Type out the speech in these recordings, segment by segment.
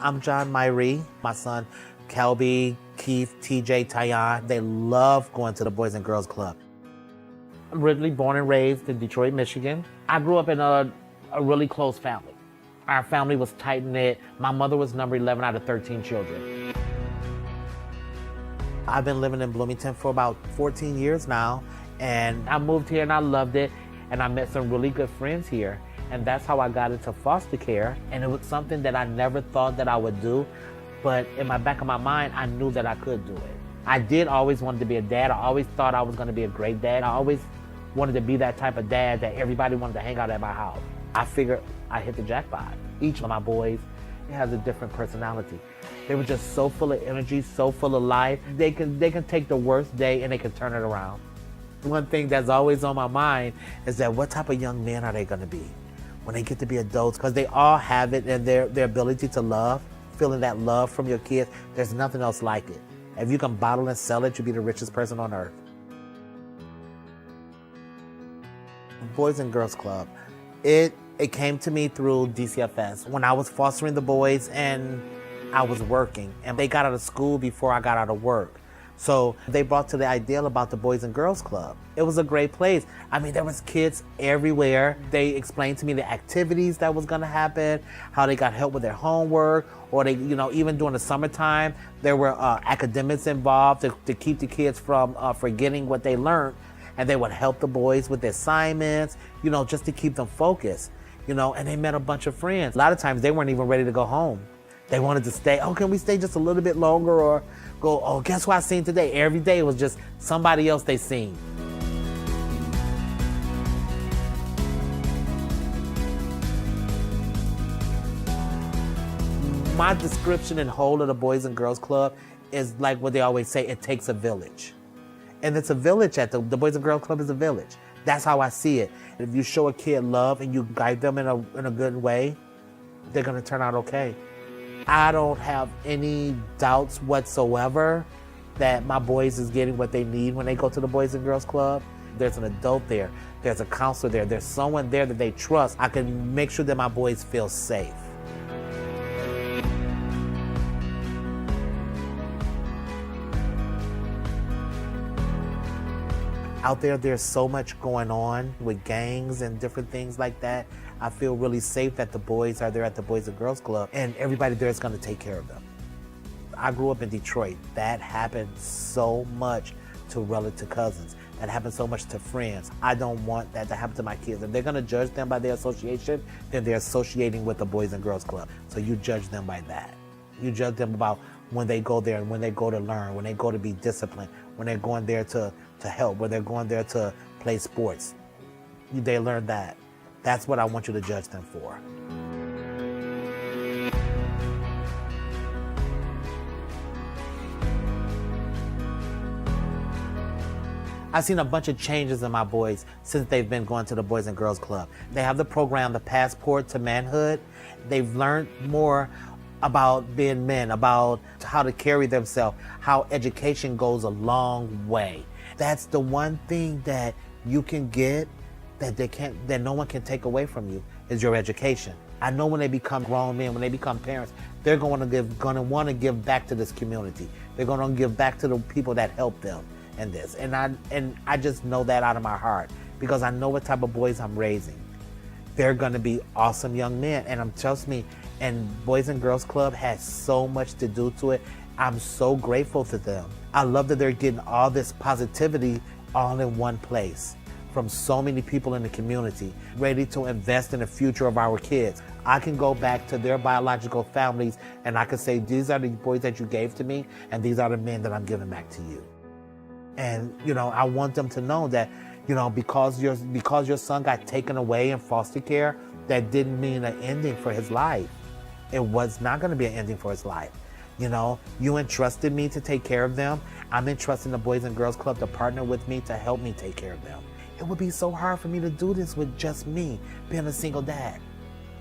I'm John Myrie. My son, Kelby, Keith, TJ, Tyon, they love going to the Boys and Girls Club. I'm originally born and raised in Detroit, Michigan. I grew up in a really close family. Our family was tight-knit. My mother was number 11 out of 13 children. I've been living in Bloomington for about 14 years now, and I moved here and I loved it, and I met some really good friends here. And that's how I got into foster care. And it was something that I never thought that I would do, but in my back of my mind, I knew that I could do it. I did always wanted to be a dad. I always thought I was gonna be a great dad. I always wanted to be that type of dad that everybody wanted to hang out at my house. I figured I hit the jackpot. Each of my boys has a different personality. They were just so full of energy, so full of life. They can take the worst day and they can turn it around. One thing that's always on my mind is that what type of young men are they gonna be when they get to be adults? Because they all have it in their ability to love, feeling that love from your kids. There's nothing else like it. If you can bottle and sell it, you'll be the richest person on earth. Boys and Girls Club. It came to me through DCFS when I was fostering the boys and I was working. And they got out of school before I got out of work. So they brought to the ideal about the Boys and Girls Club. It was a great place. I mean, there was kids everywhere. They explained to me the activities that was gonna happen, how they got help with their homework, or they, even during the summertime, there were academics involved to keep the kids from forgetting what they learned. And they would help the boys with their assignments, just to keep them focused, and they met a bunch of friends. A lot of times they weren't even ready to go home. They wanted to stay. Oh, can we stay just a little bit longer? Or go, oh, guess what I seen today? Every day it was just somebody else they seen. My description and whole of the Boys and Girls Club is like what they always say, it takes a village. And it's a village at the Boys and Girls Club is a village. That's how I see it. If you show a kid love and you guide them in a good way, they're gonna turn out okay. I don't have any doubts whatsoever that my boys is getting what they need when they go to the Boys and Girls Club. There's an adult there, there's a counselor there, there's someone there that they trust. I can make sure that my boys feel safe. Out there, there's so much going on with gangs and different things like that. I feel really safe that the boys are there at the Boys and Girls Club, and everybody there is gonna take care of them. I grew up in Detroit. That happened so much to relative cousins. That happened so much to friends. I don't want that to happen to my kids. If they're gonna judge them by their association, then they're associating with the Boys and Girls Club. So you judge them by that. You judge them about when they go there and when they go to learn, when they go to be disciplined, when they're going there to help, when they're going there to play sports. They learn that. That's what I want you to judge them for. I've seen a bunch of changes in my boys since they've been going to the Boys and Girls Club. They have the program, the Passport to Manhood. They've learned more about being men, about how to carry themselves, how education goes a long way. That's the one thing that you can get that no one can take away from you is your education. I know when they become grown men, when they become parents, they're gonna want to give back to this community. They're gonna give back to the people that helped them in this. And I just know that out of my heart because I know what type of boys I'm raising. They're gonna be awesome young men, and trust me, and Boys and Girls Club has so much to do to it. I'm so grateful to them. I love that they're getting all this positivity all in one place from so many people in the community, ready to invest in the future of our kids. I can go back to their biological families and I can say, these are the boys that you gave to me, and these are the men that I'm giving back to you. And, I want them to know that, because your son got taken away in foster care, that didn't mean an ending for his life. It was not going to be an ending for his life. You entrusted me to take care of them. I'm entrusting the Boys and Girls Club to partner with me to help me take care of them. It would be so hard for me to do this with just me, being a single dad.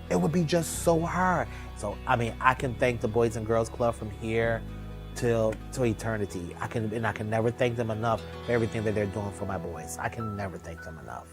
It would be just so hard. So, I can thank the Boys and Girls Club from here to eternity. I can never thank them enough for everything that they're doing for my boys. I can never thank them enough.